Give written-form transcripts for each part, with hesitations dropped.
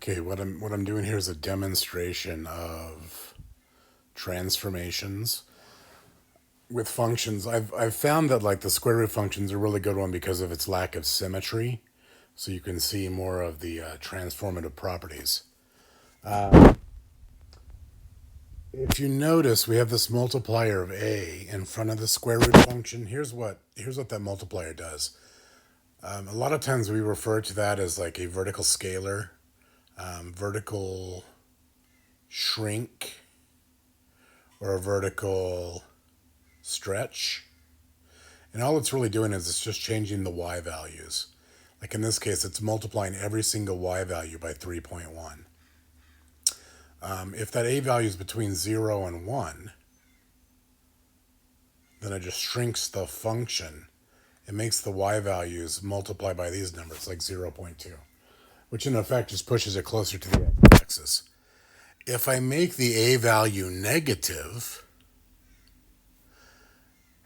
Okay, what I'm doing here is a demonstration of transformations with functions. I've found that like the square root function's a really good one because of its lack of symmetry, so you can see more of the transformative properties. If you notice, we have this multiplier of a in front of the square root function. Here's what that multiplier does. A lot of times we refer to that as like a vertical scalar, vertical shrink, or a vertical stretch. And all it's really doing is it's just changing the y values. Like in this case, it's multiplying every single y value by 3.1. If that a value is between 0 and 1, then it just shrinks the function. It makes the y values multiply by these numbers, like 0.2, which in effect just pushes it closer to the x-axis. If I make the a value negative,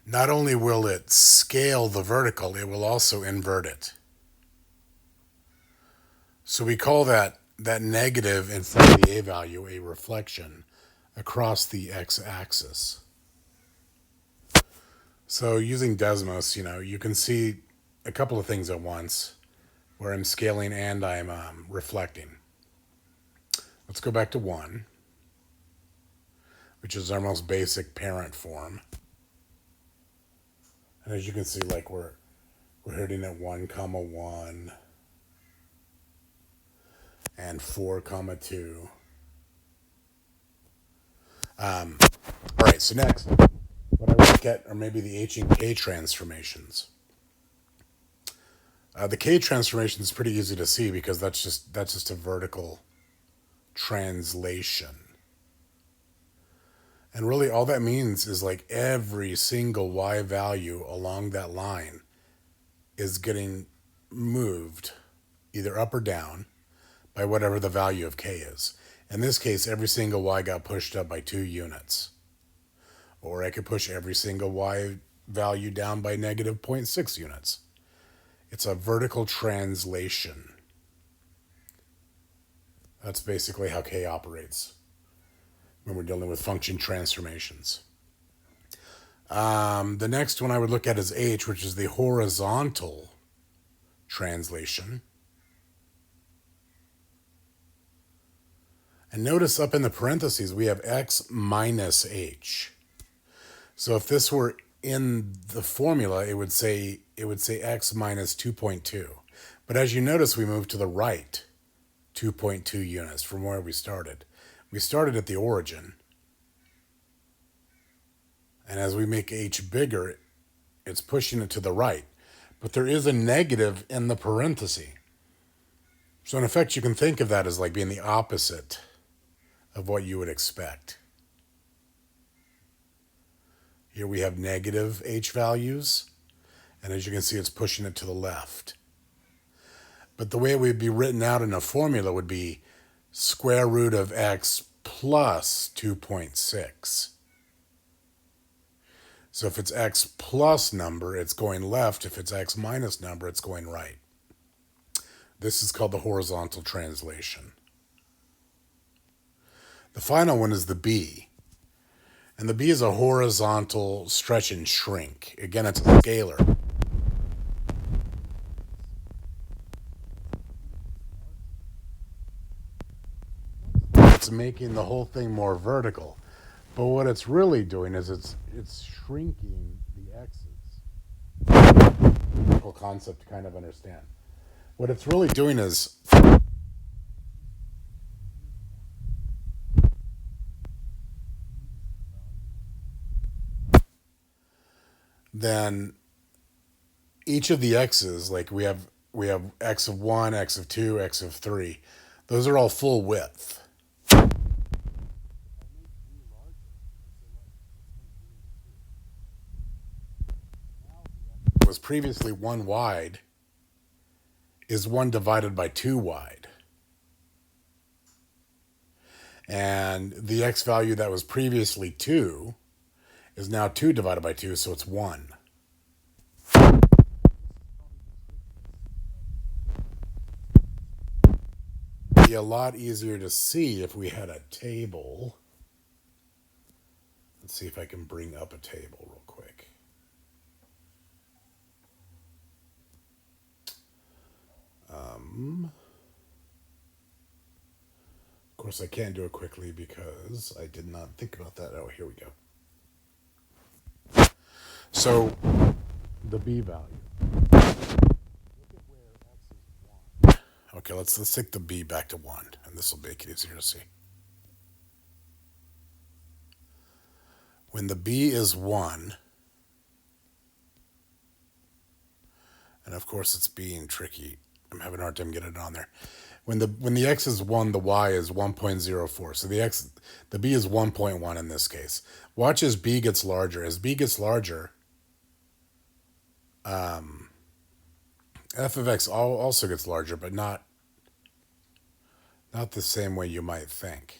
not only will it scale the vertical, it will also invert it. So we call that negative in front of the a value a reflection across the x-axis. So using desmos, you can see a couple of things at once where I'm scaling and I'm reflecting. Let's go back to 1, which is our most basic parent form. And as you can see, like we're hitting at 1, 1 and 4, 2. All right, so next, what I would look at are maybe the h and k transformations. The k transformation is pretty easy to see because that's just a vertical translation. And really all that means is like every single y value along that line is getting moved either up or down by whatever the value of k is. In this case, every single y got pushed up by 2 units. Or I could push every single y value down by negative 0.6 units. It's a vertical translation. That's basically how k operates when we're dealing with function transformations. The next one I would look at is h, which is the horizontal translation. And notice up in the parentheses, we have x minus h. So if this were in the formula, it would say x minus 2.2. But as you notice, we moved to the right 2.2 units from where we started. We started at the origin. And as we make h bigger, it's pushing it to the right. But there is a negative in the parenthesis. So in effect, you can think of that as like being the opposite of what you would expect. Here we have negative h values, and as you can see, it's pushing it to the left. But the way it would be written out in a formula would be square root of x plus 2.6. So if it's x plus number, it's going left. If it's x minus number, it's going right. This is called the horizontal translation. The final one is the b. And the b is a horizontal stretch and shrink. Again, it's a scalar. It's making the whole thing more vertical. But what it's really doing is it's shrinking the x's. Difficult concept to kind of understand. What it's really doing is then each of the x's, like we have x of 1, x of 2, x of 3. Those are all full width. Was previously 1 wide is 1 divided by 2 wide. And the x value that was previously 2 is now 2 divided by 2, so it's 1. be a lot easier to see if we had a table. Let's see if I can bring up a table real quick. Of course, I can't do it quickly because I did not think about that. Oh, here we go. So, the b value. Okay, let's take the b back to 1, and this will make it easier to see. When the b is 1, and of course it's being tricky. I'm having a hard time getting it on there. When the x is 1, the y is 1.04. So the b is 1.1 in this case. Watch as b gets larger. As b gets larger, f of x also gets larger, but not the same way you might think.